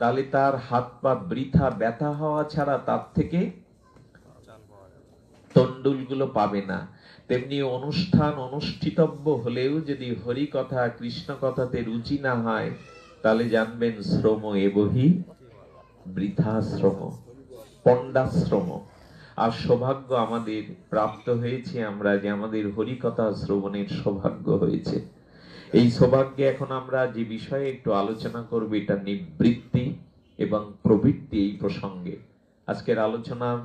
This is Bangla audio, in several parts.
তাহলে তার হাত পা বৃথা ব্যথা হওয়া ছাড়া তার থেকে তন্ডুলগুলো পাবে না। তেমনি অনুষ্ঠান অনুষ্ঠিতব্য হলেও যদি হরি কথা কৃষ্ণ কথাতে রুচি না হয়, তাহলে জানবেন শ্রম এবহি বৃথাশ্রম, পণ্ডাশ্রম। আর সৌভাগ্য আমাদের প্রাপ্ত হয়েছে আমরা যে আমাদের হরিকথা শ্রবণের সৌভাগ্য হয়েছে। এই সৌভাগ্যে এখন আমরা যে বিষয়ে একটু আলোচনা করব, এটা নিবৃত্তি এবং প্রবৃত্তি। এই প্রসঙ্গে আজকের আলোচনার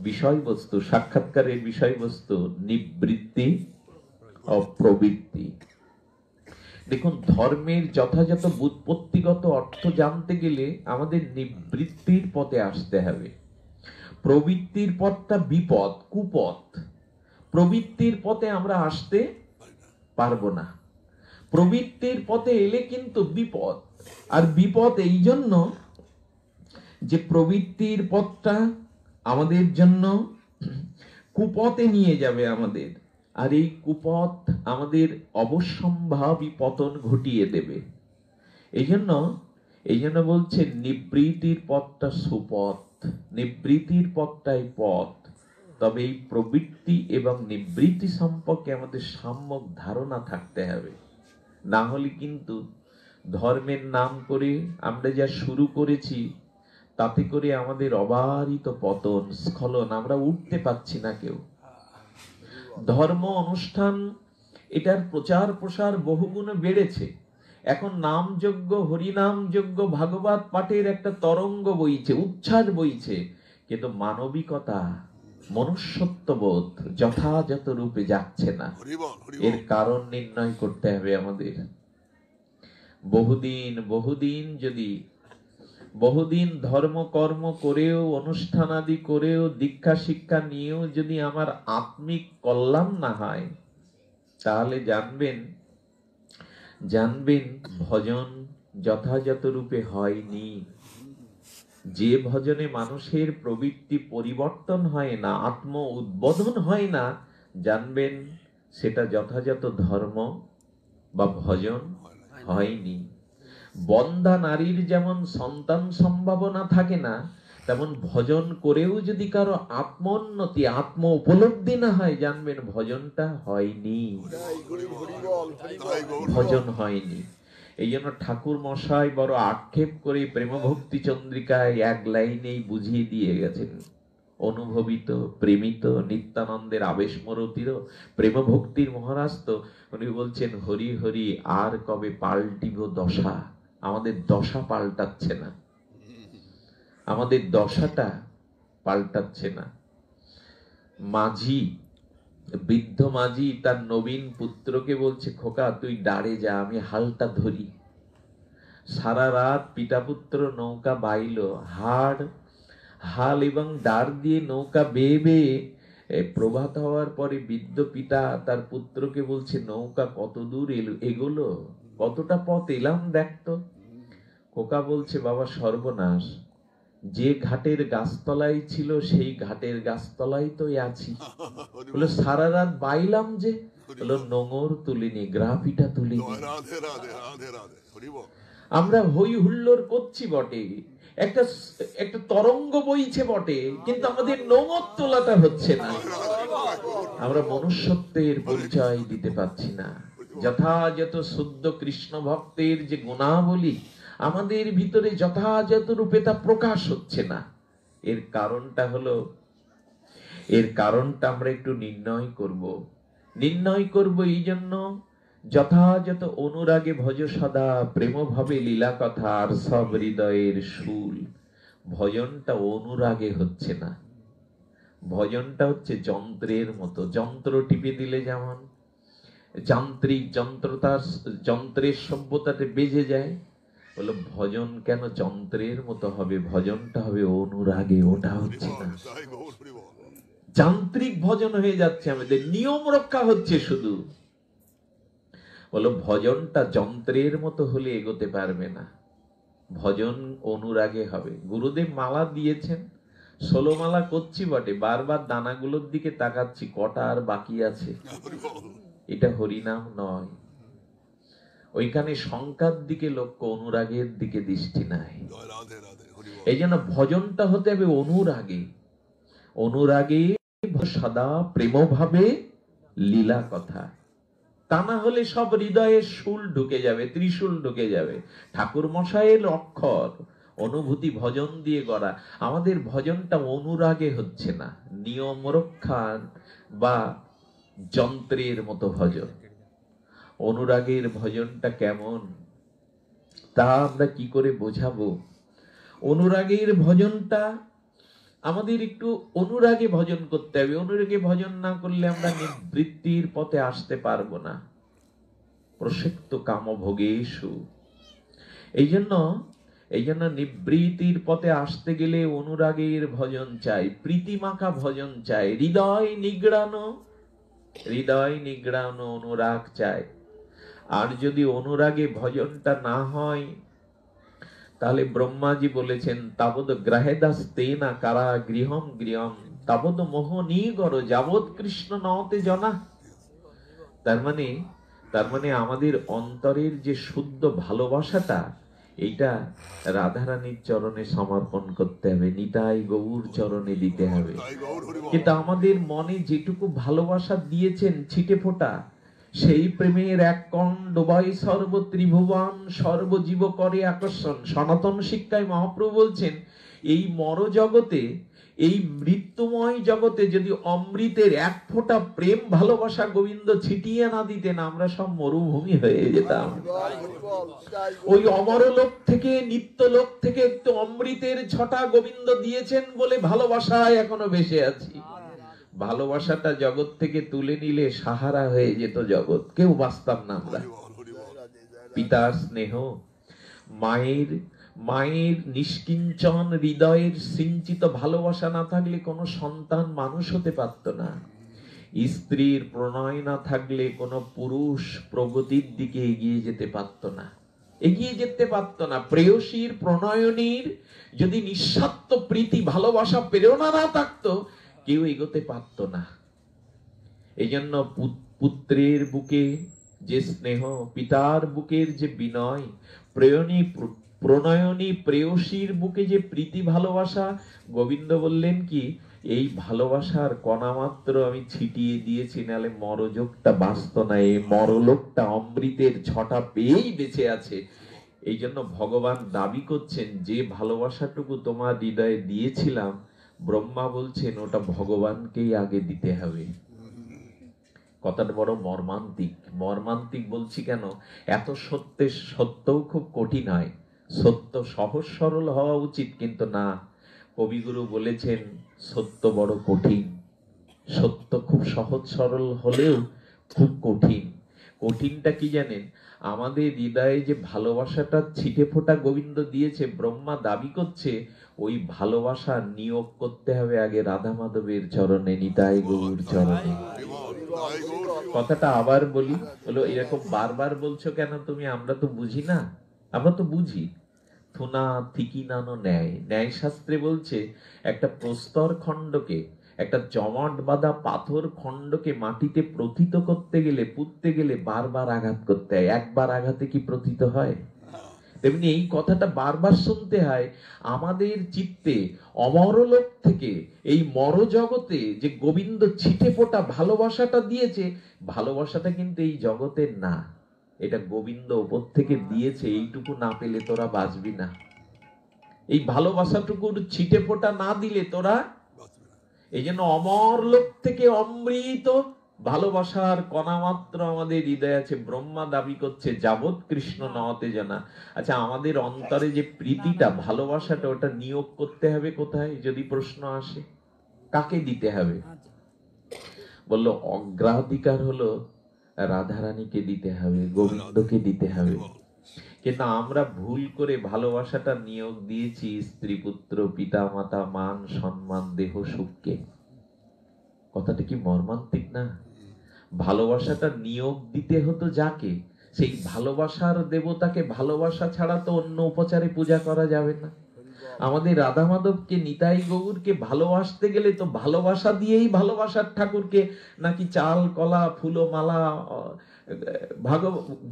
বিষয়বস্তু, সাক্ষাৎকারের বিষয়বস্তু নিবৃত্তি ও প্রবৃত্তি। দেখুন, ধর্মের যথাযথ বুৎপত্তিগত অর্থ জানতে গেলে আমাদের নিবৃত্তির পথে আসতে হবে। প্রবৃত্তির পথটা বিপদ, কুপথ। প্রবৃত্তির পথে আমরা আসতে পারবো না। প্রবৃত্তির পথে এলে কিন্তু বিপদ। আর বিপদ এই জন্য যে প্রবৃত্তির পথটা আমাদের জন্য কুপথে নিয়ে যাবে আমাদের, আর এই কুপথ আমাদের অবশ্যম্ভাবী পতন ঘটিয়ে দেবে। এই জন্য বলছে নিবৃত্তির পথটা সুপথ, নিবৃত্তির পথটাই পথ। তবে এই প্রবৃত্তি এবং নিবৃত্তি সম্পর্কে আমাদের সম্যক ধারণা থাকতে হবে। না হলে কিন্তু ধর্মের নাম করে আমরা যা শুরু করেছি, তাতে করে আমাদের অবারিত পতন, স্খলন, আমরা উঠতে পারছি না কেউ। ধর্ম অনুষ্ঠান এটার প্রচার প্রসার বহুগুণে বেড়েছে। এখন নামযজ্ঞ, হরিনাম যজ্ঞ, ভাগবত পাঠের একটা তরঙ্গ বইছে, উচ্ছ্বাস বইছে, কিন্তু মানবিকতা, মনুষ্যত্ববোধ যথাযথ রূপে যাচ্ছে না। এর কারণ নির্ণয় করতে হবে আমাদের। বহুদিন ধর্ম কর্ম করেও, অনুষ্ঠানাদি করেও, দীক্ষা শিক্ষা নিয়েও যদি আমার আত্মিক কল্যাণ না হয়, তাহলে জানবেন ভজন যথাযথ রূপে হয়নি। যে ভজনে মানুষের প্রবৃত্তি পরিবর্তন হয় না, আত্ম উদ্বোধন হয় না, জানবেন সেটা যথাযথ ধর্ম বা ভজন হয়নি। বন্ধা নারীর যেমন সন্তান সম্ভাবনা থাকে না, তেমন ভজন করেও যদি কারো আত্মোন্নতি, আত্ম উপলব্ধি না হয়, জানবেন ভজনটা হয়নি, ভজন হয়নি। এই জন্য ঠাকুর মশাই বড় আক্ষেপ করে প্রেম ভক্তি চন্দ্রিকায় এক লাইনেই বুঝিয়ে দিয়ে গেছেন। অনুভবিত, প্রেমিত, নিত্যানন্দের আবেশমরতির প্রেম ভক্তির মহারাজ তো উনি বলছেন, হরি হরি আর কবে পাল্টিব দশা। আমাদের দশা পাল্টাচ্ছে না, আমাদের দশাটা পাল্টাচ্ছে না। মাঝি, বৃদ্ধ মাঝি তার নবীন পুত্রকে বলছে, খোকা তুই ডারে যা, আমি হালটা ধরি। সারা রাত পিতা পুত্র নৌকা বাইল, হাল এবং ডার দিয়ে নৌকা বেয়ে বেয়ে প্রভাত হওয়ার পরে বৃদ্ধ পিতা তার পুত্রকে বলছে, নৌকা কত দূর এগোলো, কতটা পথ এলাম দেখতো। খোকা বলছে, বাবা সর্বনাশ, যে ঘাটের গাছতলায় ছিল সেই ঘাটের গাছতলায় তো আছি। বলে সারা রাত বাইলাম যে, বলো নোঙর তুলিনি, গ্রাফিটা তুলিনি। আমরা হই হুল্লোড় করছি বটে, একটা তরঙ্গ বইছে বটে, কিন্তু আমাদের নোঙর তোলাটা হচ্ছে না। আমরা মনুষ্যত্বের পরিচয় দিতে পারছি না। যথাযথ শুদ্ধ কৃষ্ণ ভক্তের যে গুণাবলী আমাদের ভিতরে যথাযথ রূপে তা প্রকাশ হচ্ছে না। এর কারণটা আমরা একটু নির্ণয় করব। এই জন্য যথাযথ অনুরাগে ভজ সদা, প্রেম ভাবে লীলা কথা, আর সব হৃদয়ের শুল। ভজনটা অনুরাগে হচ্ছে না, ভজনটা হচ্ছে যন্ত্রের মতো। যন্ত্র টিপে দিলে যেমন যান্ত্রিক যন্ত্রের সভ্যতাতে বেজে যায়, বলো ভজন কেন যন্ত্রের মতো হবে? ভজনটা হবে অনুরাগে, ওটা হচ্ছে না। যান্ত্রিক ভজন হয়ে যাচ্ছে, আমাদের নিয়ম রক্ষা হচ্ছে শুধু। বলো ভজনটা যন্ত্রের মতো হলে এগোতে পারবে না, ভজন অনুরাগে হবে। গুরুদেব মালা দিয়েছেন, 16 মালা করছি বটে, বারবার দানাগুলোর দিকে তাকাচ্ছি, কটা আর বাকি আছে। এটা হরিনাম নয়। ওইখানে শঙ্কার দিকে লক্ষ্য, অনুরাগের দিকে দৃষ্টি নাই। এই জন্য ভজনটা হতে হবে অনুরাগে, অনুরাগে সদা প্রেম ভাবে লীলা কথা। তা না হলে সব হৃদয়ে শুল ঢুকে যাবে, ত্রিশূল ঢুকে যাবে। ঠাকুর মশাইয়ের অক্ষর অনুভূতি ভজন দিয়ে গড়া। আমাদের ভজনটা অনুরাগে হচ্ছে না, নিয়ম রক্ষার বা যন্ত্রের মতো ভজন। অনুরাগের ভজনটা কেমন তা আমরা কি করে বোঝাবো? অনুরাগের ভজনটা আমাদের একটু অনুরাগে ভজন করতে হবে। অনুরাগে ভজন না করলে আমরা নিবৃত্তির পথে আসতে পারবো না। প্রসক্ত কাম ভোগেষু। এই জন্য নিবৃত্তির পথে আসতে গেলে অনুরাগের ভজন চাই, প্রীতিমাখা ভজন চাই, হৃদয় নিগড়ানো অনুরাগ চাই। আর যদি অনুরাগে ভজনটা না হয়, তাহলে ব্রহ্মাজি বলেছেন তাবদ গ্রাহেদাস্তেনা কারা গৃহম গৃহম তাবদ মোহ নিগর যাবৎ কৃষ্ণ নতে জনা। তার মানে আমাদের অন্তরের যে শুদ্ধ ভালোবাসাটা, এইটা রাধারানীর চরণে সমর্পণ করতে হবে, নিতাই গৌর চরণে দিতে হবে। কিন্তু আমাদের মনে যেটুকু ভালোবাসা দিয়েছেন ছিটে ফোঁটা, সেই প্রেমের এক কণ ডোবাই সর্ব ত্রিভুবন, সর্বজীব করে আকর্ষণ। সনাতন শিক্ষায় মহাপ্রভু বলছেন, এই মর জগতে, এই মৃত্যুময় জগতে যদি অমৃতের এক ফোঁটা প্রেম ভালোবাসা গোবিন্দ ছিটিয়ে না দিতেন, আমরা সব মরুভূমি হয়ে যেতাম। ওই অমরলোক থেকে, নিত্যলোক থেকে একটু অমৃতের ছটা গোবিন্দ দিয়েছেন বলে ভালোবাসায় এখনো বেঁচে আছি। ভালোবাসাটা জগৎ থেকে তুলে নিলে সাহারা হয়ে যেত জগৎ, কেউ বাঁচতাম না আমরা। পিতার স্নেহ, মায়ের নিষ্কিঞ্চন হৃদয়ের সিঞ্চিত ভালোবাসা না থাকলে কোনো সন্তান মানুষ হতে পারত না। স্ত্রীর প্রণয় না থাকলে কোনো পুরুষ প্রগতির দিকে এগিয়ে যেতে পারত না। প্রেয়সীর প্রণয়নীর যদি নিঃস্বার্থ প্রীতি ভালোবাসা প্রেরণা না থাকতো, কেউ এগোতে পারত না। এই জন্য পুত্রের বুকে যে স্নেহ, পিতার বুকের যে বিনয়, প্রণয়নী প্রেয়সীর বুকে যে প্রীতি ভালোবাসা, গোবিন্দ বললেন কি, এই ভালোবাসার কণা মাত্র আমি ছিটিয়ে দিয়েছি, নাহলে মরযোগটা বাঁচত না। এই মরলোকটা অমৃতের ছটা পেয়েই বেঁচে আছে। এই জন্য ভগবান দাবি করছেন, যে ভালোবাসাটুকু তোমার হৃদয়ে দিয়েছিলাম, ব্রহ্মা বলছেন ওটা ভগবানকেই আগে দিতে হবে। কথাটা বড় মর্মান্তিক বলছি কেন? এত সত্যও খুব কঠিন হয়। সত্য সহজ সরল হওয়া উচিত, কিন্তু না, কবিগুরু বলেছেন সত্য বড় কঠিন। সত্য খুব সহজ সরল হলেও খুব কঠিন। কঠিনটা কি জানেন? আমাদের হৃদয়ে যে ভালোবাসাটা ছিটে ফোটা গোবিন্দ দিয়েছে, ব্রহ্মা দাবি করছে ওই ভালোবাসা নিয়োগ করতে হবে আগে রাধা মাধবের চরণে, নিতাই গৌর চরণে। কথাটা আবার বলি, বলো এরকম বারবার বলছো কেন তুমি? আমরা তো বুঝি না। আমরা তো বুঝি। থুনা থিকি নানো ন্যায় শাস্ত্রে বলছে, একটা প্রস্তর খণ্ডকে, একটা জমাট বাঁধা পাথর খণ্ডকে মাটিতে প্রথিত করতে গেলে, পুঁততে গেলে বারবার আঘাত করতে হয়। একবার আঘাতে কি প্রথিত হয়? তেমনি এই কথাটা বারবার শুনতে হয়। আমাদের চিত্তে অমরলোক থেকে এই মরজগতে যে গোবিন্দ ছিটে ফোটা ভালোবাসাটা দিয়েছে, ভালোবাসাটা কিন্তু এই জগতের না, এটা গোবিন্দ উপর থেকে দিয়েছে। এইটুকু না পেলে তোরা বাঁচবি না। এই ভালোবাসাটুকুর ছিটে ফোটা না দিলে তোরা, এই জন্য অমরলোক থেকে অমৃত ভালোবাসার কণা মাত্র আমাদের হৃদয়ে আছে। ব্রহ্মা দাবি করছে যাবৎ কৃষ্ণ নতে জানা। আচ্ছা, আমাদের অন্তরে যে প্রীতিটা, ভালোবাসাটা, ওটা নিয়োগ করতে হবে কোথায়? যদি প্রশ্ন আসে, কাকে দিতে হবে? বললো অগ্রাধিকার হলো রাধারানীকে দিতে হবে, গোবিন্দকে দিতে হবে। কিন্তু আমরা ভুল করে ভালোবাসাটা নিয়োগ দিয়েছি স্ত্রী পুত্র পিতা মাতা মান সম্মান দেহ সুখকে। কথাটা কি মর্মান্তিক না? ভালোবাসাটা নিয়োগ দিতে হতো যাকে, সেই ভালোবাসার দেবতাকে ভালোবাসা ছাড়া তো অন্য উপচারে পূজা করা যাবে না। আমাদের রাধা মাধবকে, নিতাই গৌরকে ভালোবাসতে গেলে তো ভালোবাসা দিয়েই ভালোবাসার ঠাকুরকে নাকি চাল কলা ফুলো মালা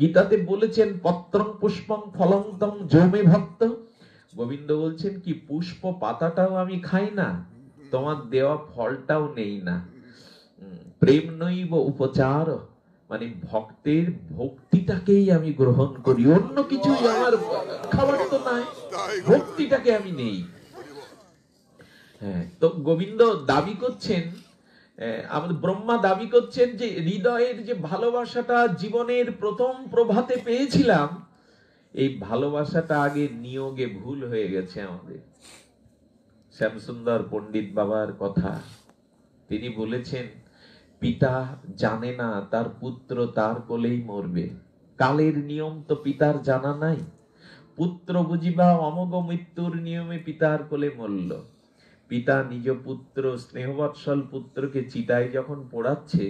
গীতাতে বলেছেন পত্রং পুষ্পং ফলং তং জমে ভক্ত। গোবিন্দ বলছেন কি পুষ্প পাতাটাও আমি খাই না, তোমার দেওয়া ফলটাও নেই না। প্রেম নৈব উপচার, মানে ভক্তের ভক্তিটাকেই আমি গ্রহণ করি, অন্য কিছুই আমার খাবার তো নাই, ভক্তিটাকে আমি নেই। হ্যাঁ, তো গোবিন্দ দাবি করছেন, আমাদের ব্রহ্মা দাবি করছেন যে হৃদয়ের যে ভালোবাসাটা জীবনের প্রথম প্রভাতে পেয়েছিলাম, এই ভালোবাসাটা আগে নিয়োগে ভুল হয়ে গেছে আমাদের। শ্যামসুন্দর পণ্ডিত বাবার কথা, তিনি বলেছেন পিতা জানে না তার পুত্র তার কোলেই মরবে। কালের নিয়ম তো পিতার জানা নাই, পুত্র বুঝিবা অমোঘ মৃত্যুর নিয়মে পিতার কোলে মরল। পিতা নিজ পুত্র স্নেহবৎসল পুত্রকে চিতায় যখন পোড়াচ্ছে,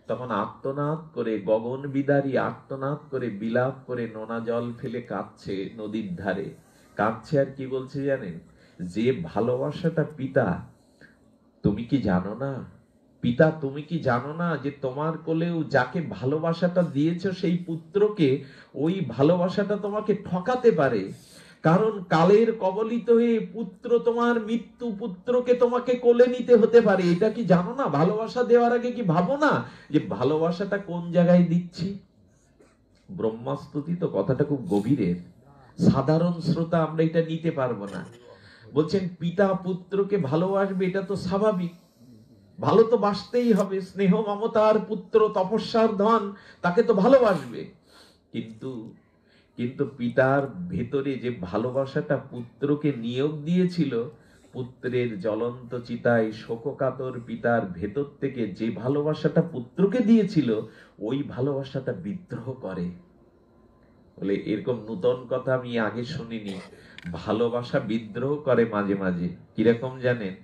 তখন আর্তনাদ করে, গগন বিদারী আর্তনাদ করে, বিলাপ করে, নোনা জল ফেলে কাঁদছে নদীর ধারে। কাঁদছে আর কি বলছে জানেন? যে ভালোবাসাটা পিতা, তুমি কি জানো না পিতা, তুমি কি জানো না যে তোমার কোলেও যাকে ভালোবাসাটা দিয়েছো সেই পুত্রকে, ওই ভালোবাসাটা তোমাকে ঠকাতে পারে। কারণ কালের কবলিত হয়ে পুত্র তোমার মৃত্যু, পুত্রকে তোমাকে কোলে নিতে হতে পারে। এটা কি জানো না? ভালোবাসা দেওয়ার আগে কি ভাবো না যে ভালোবাসাটা কোন জায়গায় দিচ্ছি? ব্রহ্মাস্তুতি তো কথাটা খুব গভীরের, সাধারণ শ্রোতা আমরা এটা নিতে পারবো না। বলছেন পিতা পুত্রকে ভালোবাসবে, এটা তো স্বাভাবিক, ভালো তো বাসতেই হবে, স্নেহ মমতার পুত্র তপস্যার ধন, তাকে তো ভালোবাসবে। কিন্তু পিতার ভেতরে যে ভালোবাসাটা পুত্রকে নিয়োগ দিয়েছিল, পুত্রের জ্বলন্ত চিতায় শোককাতর পিতার ভেতর থেকে যে ভালোবাসাটা পুত্রকে দিয়েছিল, ওই ভালোবাসাটা বিদ্রোহ করে। বলে এরকম নূতন কথা আমি আগে শুনিনি, ভালোবাসা বিদ্রোহ করে মাঝে মাঝে। কিরকম জানেন?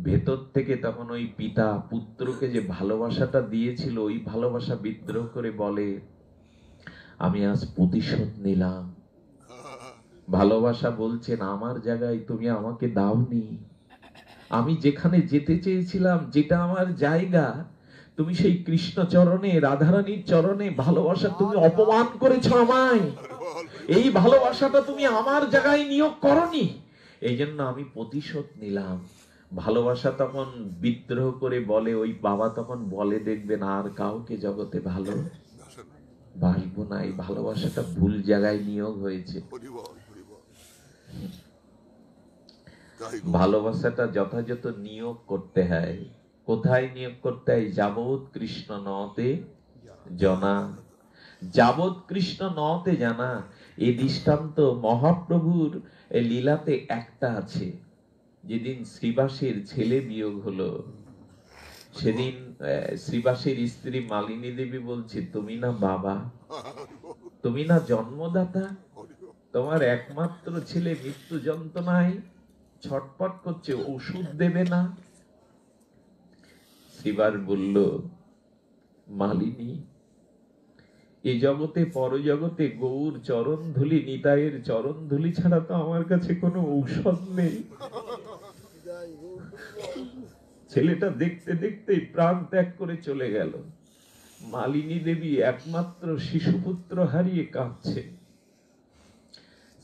ভেতর থেকে তখন ওই পিতা পুত্রকে যে ভালোবাসাটা দিয়েছিল, ওই ভালোবাসা বিদ্রোহ করে বলে আমি আজ প্রতিশোধ নিলাম। ভালোবাসা বলছেন আমার জায়গায় তুমি আমাকে দাওনি, আমি যেখানে যেতে চেয়েছিলাম, যেটা আমার জায়গা, তুমি সেই কৃষ্ণ চরণে, রাধারানীর চরণে ভালোবাসা তুমি অপমান করেছো আমায়, এই ভালোবাসাটা তুমি আমার জায়গায় নিয়োগ করনি, এই জন্য আমি প্রতিশোধ নিলাম। ভালোবাসা তখন বিদ্রোহ করে বলে, ওই বাবা তখন বলে দেখবেন আর কাউকে জগতে ভালো বাসবো না, এই ভালোবাসাটা ভুল জায়গায় নিয়োগ হয়েছে। ভালোবাসাটা যথাযথ নিয়োগ করতে হয়। কোথায় নিয়োগ করতে হয়? যাবৎ কৃষ্ণ নতে জানা, যাবৎ কৃষ্ণ নতে জানা। এই দৃষ্টান্ত মহাপ্রভুর লীলাতে একটা আছে। যেদিন শ্রীবাসের ছেলে বিয়োগ হলো, সেদিন শ্রীবাসের স্ত্রী মালিনী দেবী বলছে তুমি না বাবা, তুমি না জন্মদাতা, তোমার একমাত্র ছেলে মৃত্যু যন্ত্রণায় ছটপট করছে, ওষুধ দেবে না? শ্রীবার বলল মালিনী, এ জগতে পরজগতে গৌর চরণ ধুলি, নিতাইয়ের চরণ ধুলি ছাড়া তো আমার কাছে কোনো ঔষধ নেই। ছেলেটা দেখতে দেখতে প্রাণ ত্যাগ করে চলে গেল। মালিনী দেবী একমাত্র শিশুপুত্র হারিয়ে কাঁদছে।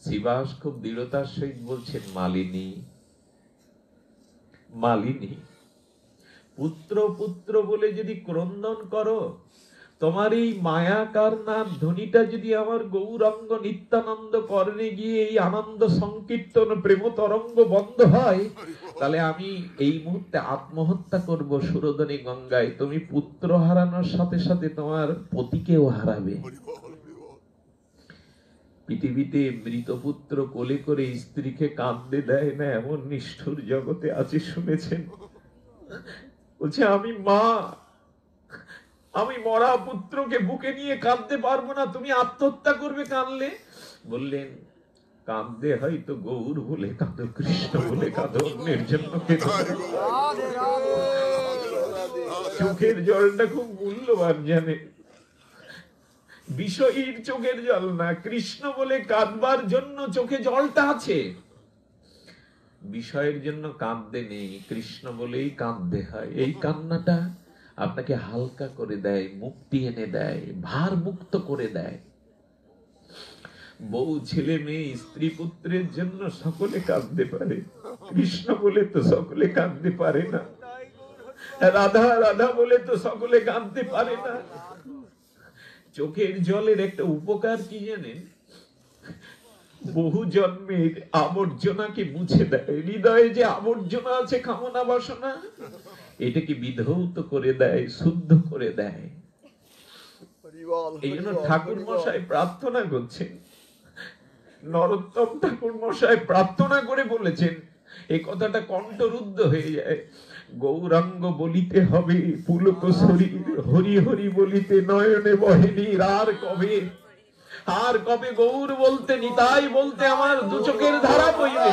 শ্রীবাস খুব দৃঢ়তার সহিত বলছেন মালিনী, মালিনী, পুত্র পুত্র বলে যদি ক্রন্দন করো, তোমার এই মায়াকার নাম ধ্বনিটা যদি আমার গৌরাঙ্গ নিত্যানন্দ কর্ণে গিয়ে এই আনন্দ সংকীর্তন প্রেম তরঙ্গ বন্ধ হয়, তাহলে আমি এই মুহূর্তে আত্মহত্যা করব সুরদনী গঙ্গায়। তুমি পুত্র হারানোর সাথে সাথে তোমার পতিকেও হারাবে। পৃথিবীতে মৃত পুত্র কোলে করে স্ত্রীকে কাঁদতে দেয় না এমন নিষ্ঠুর জগতে আছে শুনেছেন? বলছে আমি মা, আমি মরা পুত্রকে বুকে নিয়ে কাঁদতে পারবো না, তুমি আত্মহত্যা করবে কাঁদলে? বললেন কাঁদতে হয়তো গৌর বলে কাঁদো, কৃষ্ণ বলে কাঁদো, অন্যের জন্য কেঁদো। চোখের জলটা খুব মূল্যবান জানে, বিষয়ীর চোখের জল না, কৃষ্ণ বলে কাঁদবার জন্য চোখে জলটা আছে। বিষয়ের জন্য কাঁদতে নেই, কৃষ্ণ বলেই কাঁদতে হয়। এই কান্নাটা আপনাকে হালকা করে দেয়, মুক্তি এনে দেয়, ভার মুক্ত করে দেয়। বউ, ছেলে, মেয়ে, স্ত্রী, পুত্রের জন্য সকলে কাঁদতে পারে, কৃষ্ণ বলে তো সকলে কাঁদতে পারে না। রাধা রাধা বলে তো সকলে কাঁদতে পারে না। চোখের জলের একটা উপকার কি জানেন? বহু জন্মের আবর্জনাকে মুছে দেয়। হৃদয়ে যে আবর্জনা আছে, কামনা বাসনা, এটাকে বিধৌত করে দেয়, শুদ্ধ করে দেয়। এই জন্য ঠাকুর মশাই প্রার্থনা করছেন, নরোত্তম ঠাকুর মশাই প্রার্থনা করে বলেছেন, এই কথাটা কণ্ঠরুদ্ধ হয়ে যায়, গৌরাঙ্গ বলিতে হবে পুলক শরীর, হরি হরি বলিতে নয়নে বহেনি। আর কবে গৌর বলতে, নিতাই বলতে আমার দু চোখের ধারা বইবে।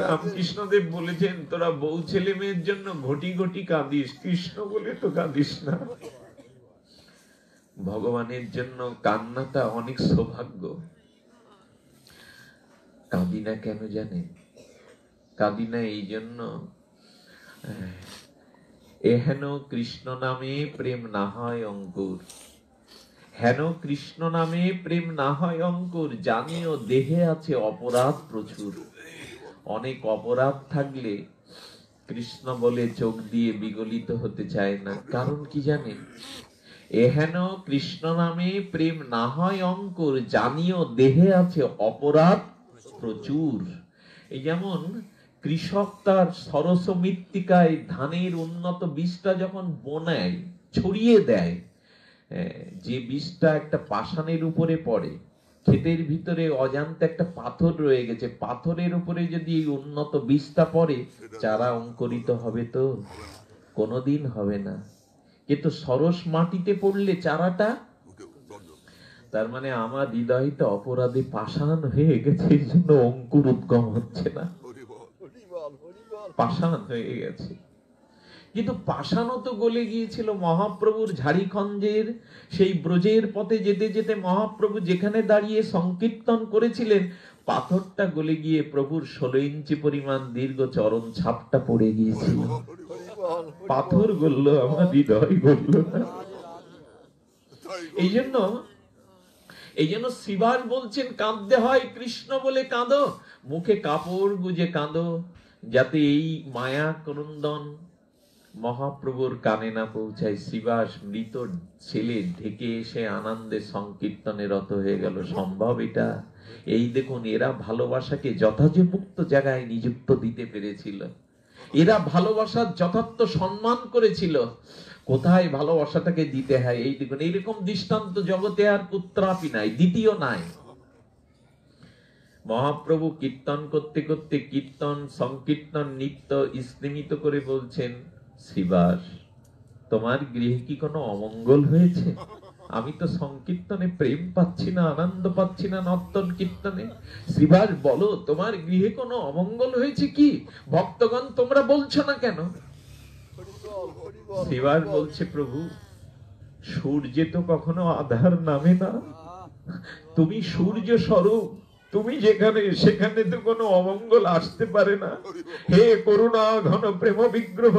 রামকৃষ্ণদেব বলেছেন, তোরা বউ ছেলে মেয়ের জন্য ঘটি ঘটি কাঁদিস, কৃষ্ণ বলে তো কাঁদিস না। ভগবানের জন্য কান্নাটা অনেক সৌভাগ্য। কাঁদি না কেন জানেন? কাঁদি না এই জন্য, এহেন কৃষ্ণ নামে প্রেম না হয় অঙ্কুর, হেন কৃষ্ণ নামে প্রেম না হয় অঙ্কুর, জানিও দেহে আছে অপরাধ প্রচুর। অনেক অপরাধ থাকলে কৃষ্ণ বলে চোখ দিয়ে বিগলিত হতে চায় না। কারণ কি জানেন? এহেন কৃষ্ণ নামে প্রেম না হয় অঙ্কুর, জানিও দেহে আছে অপরাধ প্রচুর। এই যেমন কৃষক তার সরস মৃত্তিকায় ধানের উন্নত বীজটা যখন বোনায়, ছড়িয়ে দেয়, যে বীজটা একটা পাষাণের উপরে পড়ে, ক্ষেতের ভিতরে অজান্তে একটা পাথর রয়ে গেছে, পাথরের উপরে যদি এই উন্নত বীজটা পড়ে, চারা অঙ্কুরিত হবে তো? কোনোদিন হবে না। কিন্তু সরস মাটিতে পড়লে চারাটা, তার মানে আমার হৃদয়টা অপরাধে পাষাণ হয়ে গেছে, এই জন্য অঙ্কুর উদ্গম হচ্ছে না, পাষাণ হয়ে গেছে। কিন্তু পাষাণও তো গলে গিয়েছিল মহাপ্রভুর ঝাড়িখণ্ডের সেই ব্রজের পথে যেতে যেতে মহাপ্রভু যেখানে দাঁড়িয়ে সংকীর্তন করেছিলেন, পাথরটা গলে গিয়ে প্রভুর 16 ইঞ্চি পরিমাণ দীর্ঘ চরণ ছাপটা পড়ে গিয়েছিল। পাথর গলল, আমার হৃদয় গলল না। এই জন্য শিবাস বলছেন, কাঁদতে হয় কৃষ্ণ বলে কাঁদো, মুখে কাপড় গুজে কাঁদো, যাতে এই মায়া ক্রন্দন মহাপ্রভুর কানে না পৌঁছায়। শিবাস মৃত ছেলে ঢেকে এসে আনন্দে সংকীর্তনে রত হয়ে গেল। সম্ভব এটা? এই দেখুন, এরা ভালোবাসাকে যথাযথ জায়গায় নিযুক্ত দিতে পেরেছিল, এরা ভালোবাসার যথার্থ সম্মান করেছিল। কোথায় ভালোবাসাটাকে দিতে হয়, এই দেখুন, এইরকম দৃষ্টান্ত জগতে আর পুত্রাপি নাই, দ্বিতীয় নাই। মহাপ্রভু কীর্তন করতে করতে কীর্তন সংকীর্তন নিত্য স্তিমিত করে বলছেন, শিবাস, তোমার গৃহে কি কোনো অমঙ্গল হয়েছে? আমি তো সংকীর্তনে প্রেম পাচ্ছি না, আনন্দ পাচ্ছি না, নর্তন কীর্তনে। শিবাস, বলো তোমার গৃহে কোনো অমঙ্গল হয়েছে কি? ভক্তগণ তোমরা বলছো না কেন? শিবাস বলছে, প্রভু, সূর্যে তো কখনো আধার নামে না, তুমি সূর্য স্বরূপ, তুমি যেখানে সেখানে তো কোনো অমঙ্গল আসতে পারে না। হে করুণা ঘন প্রেম বিগ্রহ,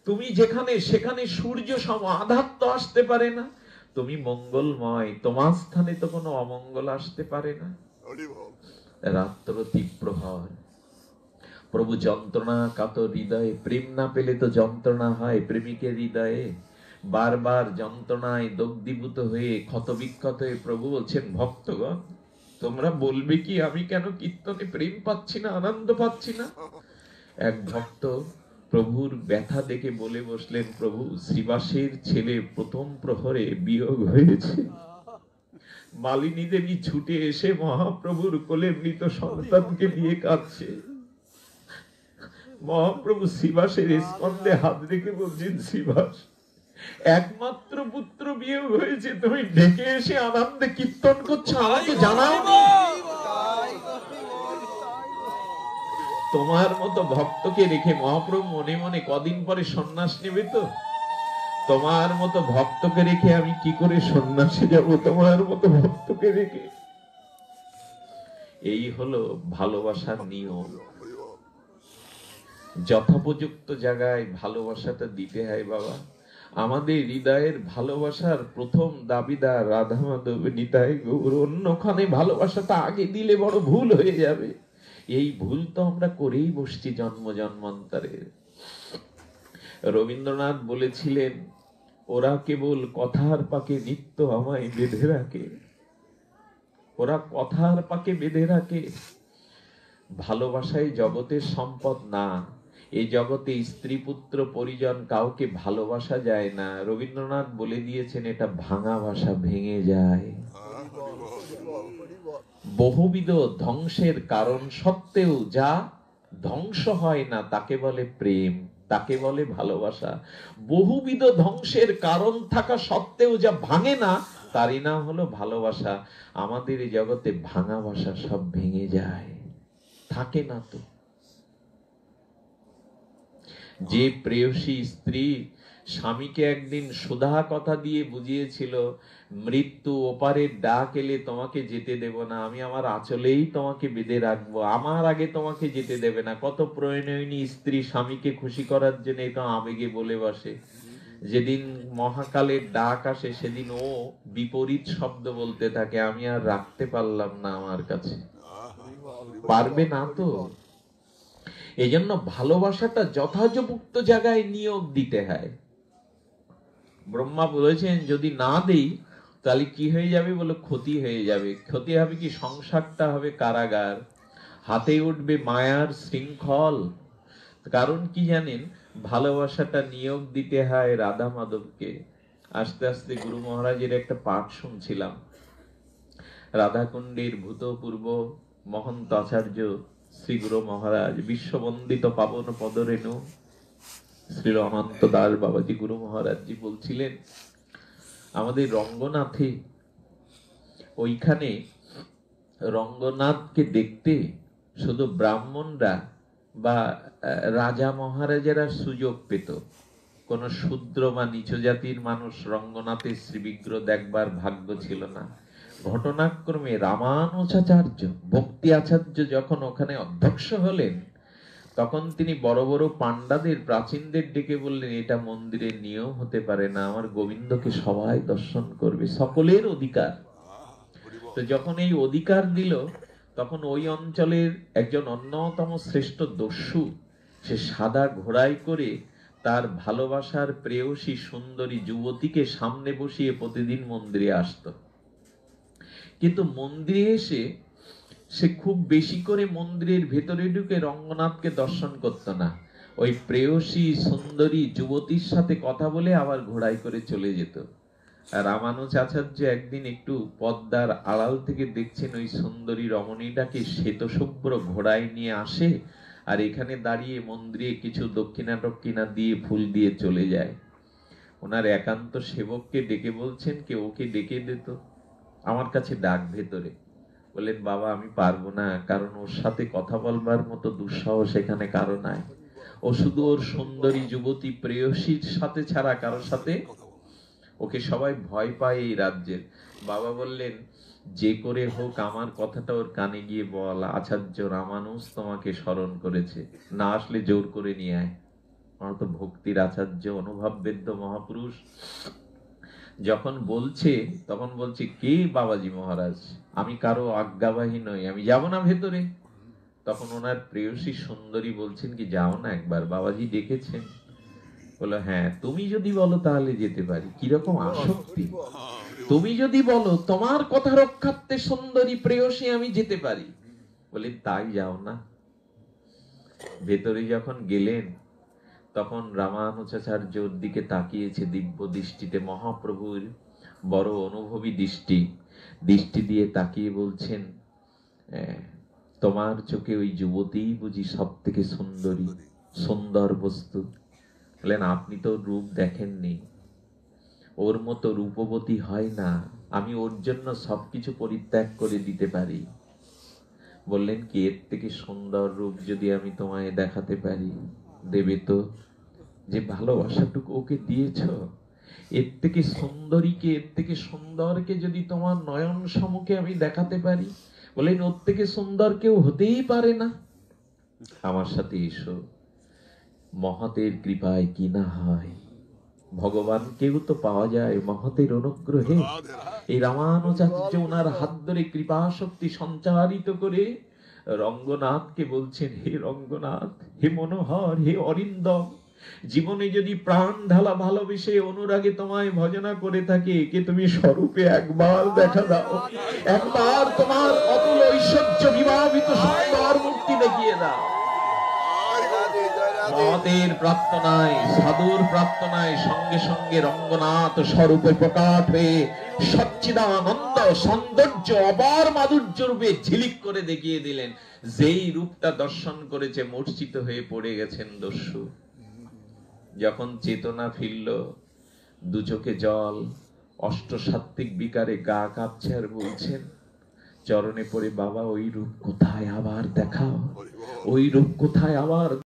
তুমি যেখানে সেখানে সূর্য সম, আধার তো আসতে পারে না। তুমি মঙ্গলময়, তোমার স্থানে তো কোনো অমঙ্গল আসতে পারে না। রাত্র তীব্র হয়, প্রভু যন্ত্রণা কাতর হৃদয়ে, প্রেম না পেলে তো যন্ত্রণা হয় প্রেমিকের হৃদয়ে। বারবার যন্ত্রণায় দগ্ধীভূত হয়ে ক্ষতবিক্ষত হয়ে প্রভু বলছেন, ভক্তগণ তোমরা বলবে কি আমি কেন কীর্তনে প্রেম পাচ্ছি না, আনন্দ পাচ্ছি না? এক ভক্ত প্রভুর ব্যথা দেখে বলে বসলেন, প্রভু, শিবাসের ছেলে প্রথম প্রহরে বিয়োগ হয়েছে। মালিনী দেবী ছুটে এসে মহাপ্রভুর কোলে মৃত সন্তানকে নিয়ে কাঁদছে। মহাপ্রভু শিবাসের স্কন্ধে হাত রেখে বলছেন, শিবাস, একমাত্র পুত্র বিয়োগ হয়েছে, তুমি ডেকে এসে আনন্দে কীর্তন করছো, আমাকে জানাও। তোমার মতো ভক্তকে রেখে, মহাপ্রভু মনে মনে কদিন পরে সন্ন্যাস নেবে তো, তোমার মতো ভক্তকে রেখে আমি কি করে সন্ন্যাসে যাব, তোমার মতো ভক্তকে রেখে। এই হলো ভালোবাসার নিয়ম। যথোপযুক্ত জায়গায় ভালোবাসাটা দিতে হয় বাবা। আমাদের হৃদয়ের ভালোবাসার প্রথম দাবিদার রাধা মাধব নিতাই গৌর, অন্যখানে ভালোবাসাটা আগে দিলে বড় ভুল হয়ে যাবে। এই ভুল তো আমরা করেই বসছি জন্ম জন্মান্তরের। রবীন্দ্রনাথ বলেছিলেন, ওরা কেবল কথার পাকে নিত্য আমায় বেঁধে রাখে, ওরা কথার পাকে বেঁধে রাখে। ভালোবাসাই জগতের সম্পদ না। এই জগতে স্ত্রী পুত্র পরিজন কাউকে ভালোবাসা যায় না। রবীন্দ্রনাথ বলে দিয়েছেন, এটা ভাঙা ভাষা, ভেঙে যায়। বহুবিধ ধ্বংসের কারণ সত্ত্বেও যা ধ্বংস হয় না তাকে বলে প্রেম, তাকে বলে ভালোবাসা। বহুবিধ ধ্বংসের কারণ থাকা সত্ত্বেও যা ভাঙে না তারই নাম হলো ভালোবাসা। আমাদের এই জগতে ভাঙা ভাষা সব ভেঙে যায়, থাকে না তো। যে প্রেয়সী স্ত্রী স্বামীকে একদিন সুধা কথা দিয়ে বুঝিয়েছিল, মৃত্যু ওপারের ডাক এলে তোমাকে যেতে দেব না, আমি আমার আঁচলেই তোমাকে বেঁধে রাখবো, আমার আগে তোমাকে যেতে দেবে না। কত প্রণয়িনী স্ত্রী স্বামীকে খুশি করার জন্য এটা আবেগে বলে বসে। যেদিন মহাকালের ডাক আসে সেদিন ও বিপরীত শব্দ বলতে থাকে, আমি আর রাখতে পারলাম না আমার কাছে। পারবে না তো। এই জন্য ভালোবাসাটা যথাযথ জায়গায় নিয়োগ দিতে হয়। ব্রহ্মা বলেছেন, যদি না দেই তাহলে কি হয়ে যাবে বলে, ক্ষতি হয়ে যাবে। ক্ষতি হবে কি, সংসারটা হবে কারাগার, হাতে উঠবে মায়ার শৃঙ্খল। কারণ কি জানেন, ভালোবাসাটা নিয়োগ দিতে হয় রাধা মাধবকে। আস্তে আস্তে গুরু মহারাজের একটা পাঠ শুনছিলাম। রাধাকুণ্ডের ভূতপূর্ব মহন্ত আচার্য শ্রী গুরু মহারাজ বিশ্ববন্দিত পাবন পদরেণু শ্রী অনন্ত দাস বাবাজি গুরু মহারাজজি বলছিলেন, আমাদের রঙ্গনাথে, ওইখানে রঙ্গনাথকে দেখতে শুধু ব্রাহ্মণরা বা রাজা মহারাজেরা সুযোগ পেত, কোন শূদ্র বা নিচ জাতির মানুষ রঙ্গনাথের শ্রীবিগ্রহ দেখবার ভাগ্য ছিল না। ঘটনাক্রমে রামানুজাচার্য ভক্তি আচার্য যখন ওখানে অধ্যক্ষ হলেন, তখন তিনি বড় বড় পান্ডাদের প্রাচীনদের ডেকে বললেন, এটা মন্দিরের নিয়ম হতে পারে না, আমার গোবিন্দকে সবাই দর্শন করবে, সকলের অধিকার। তো যখন এই অধিকার দিল, তখন ওই অঞ্চলের একজন অন্যতম শ্রেষ্ঠ দস্যু, সে সাদা ঘোড়ায় করে তার ভালোবাসার প্রেয়সী সুন্দরী যুবতীকে সামনে বসিয়ে প্রতিদিন মন্দিরে আসতো। কিন্তু মন্দিরে এসে সে খুব বেশি করে মন্দিরের ভেতরে ঢুকে রঙ্গনাথকে দর্শন করত না। ওই প্রেয়সী সুন্দরী যুবতীর সাথে কথা বলে আবার ঘোড়ায় করে চলে যেত। রামানুজাচার্য একদিন একটু পদ্মার আড়াল থেকে দেখছেন ওই সুন্দরী রমণীটাকে শ্বেতশুভ্র ঘোড়ায় নিয়ে আসে, আর এখানে দাঁড়িয়ে মন্দিরে কিছু দক্ষিণা টক্ষিণা দিয়ে ফুল দিয়ে চলে যায়। ওনার একান্ত সেবককে ডেকে বলছেন, কে ওকে ডেকে দিত, আমার কাছে ডাক ভেতরে। বললেন, বাবা আমি পারবো না, কারণ ওর সাথে কথা বলবার মতো দুঃসাহস এখানে কারো নাই। ও শুধু ওর সুন্দরী যুবতী প্রেয়সীর সাথে ছাড়া কারোর সাথে, ওকে সবাই ভয় পায় এই রাজ্যের। বাবা বললেন, যে করে হোক আমার কথাটা ওর কানে গিয়ে বল, আচার্য রামানুজ তোমাকে স্মরণ করেছে, না আসলে জোর করে নিয়ে আয়। আমার তো ভক্তির আচার্য, অনুভব বেদ্য মহাপুরুষ। যখন বলছে তখন বলছে, কে বাবাজি মহারাজ, আমি কারো আজ্ঞাবাহী নই, আমি যাব না ভেতরে। তখন ওনার প্রেয়সী সুন্দরী বলছেন, কি যাও না একবার, বাবাজি ডেকেছেন। বলো, হ্যাঁ তুমি যদি বলো তাহলে যেতে পারি। কিরকম আসক্তি! তুমি যদি বলো তোমার কথা রক্ষার্থে সুন্দরী প্রেয়সী আমি যেতে পারি, বলেন তাই যাও না। ভেতরে যখন গেলেন, তখন রামানুজাচার্যর দিকে তাকিয়েছে দিব্য দৃষ্টিতে, মহাপ্রভুর বড় অনুভবী দৃষ্টি দিয়ে তাকিয়ে বলছেন, তোমার চোখে ওই যুবতী বুঝি সব থেকে সুন্দরী, সুন্দর বস্তু? বললেন, আপনি তো রূপ দেখেননি, ওর মতো রূপবতী হয় না, আমি ওর জন্য সবকিছু পরিত্যাগ করে দিতে পারি। বললেন, কি এর থেকে সুন্দর রূপ যদি আমি তোমায় দেখাতে পারি, দেবে তো? যে ভালোবাসাটুকু ওকে দিয়েছ, এর থেকে সুন্দরীকে, এর থেকে সুন্দরকে যদি তোমার নয়ন সম্মুখে আমি দেখাতে পারি, বলেন ওর থেকে সুন্দর কেউ হতেই পারে না, আমার সাথে এসো। মহতের কৃপায় কি না হয়। ভগবানকেও তো পাওয়া যায় মহতের অনুগ্রহে। এই রামানুজাচার্য ওনার হাত ধরে কৃপা শক্তি সঞ্চারিত করে রঙ্গনাথকে বলছেন, হে রঙ্গনাথ, হে মনোহর, হে অরিন্দম, জীবনে যদি প্রাণ ঢালা ভালোবেসে অনুরাগে তোমায় ভজনা করে থাকে, একে তুমি স্বরূপে একবার দেখা দাও, একবার তোমার অতুল ঐশ্বর্য বিভাবিত সুন্দর মূর্তি দেখিয়ে দাও। মহতের প্রার্থনায়, সাধুর প্রার্থনায় সঙ্গে সঙ্গে রঙ্গনাথ স্বরূপে প্রকাশ হয়ে সচ্চিদানন্দ সৌন্দর্য অপার মাধুর্য রূপে ঝিলিক করে দেখিয়ে দিলেন। যেই রূপটা দর্শন করেছে মূর্ছিত হয়ে পড়ে গেছেন দস্যু। যখন চেতনা ফিরল, দু চোখে জল, অষ্টসাত্ত্বিক বিকারে গা কাঁপছে আর বলছেন চরণে পড়ে, বাবা ওই রূপ কোথায় আবার দেখাও, ওই রূপ কোথায় আবার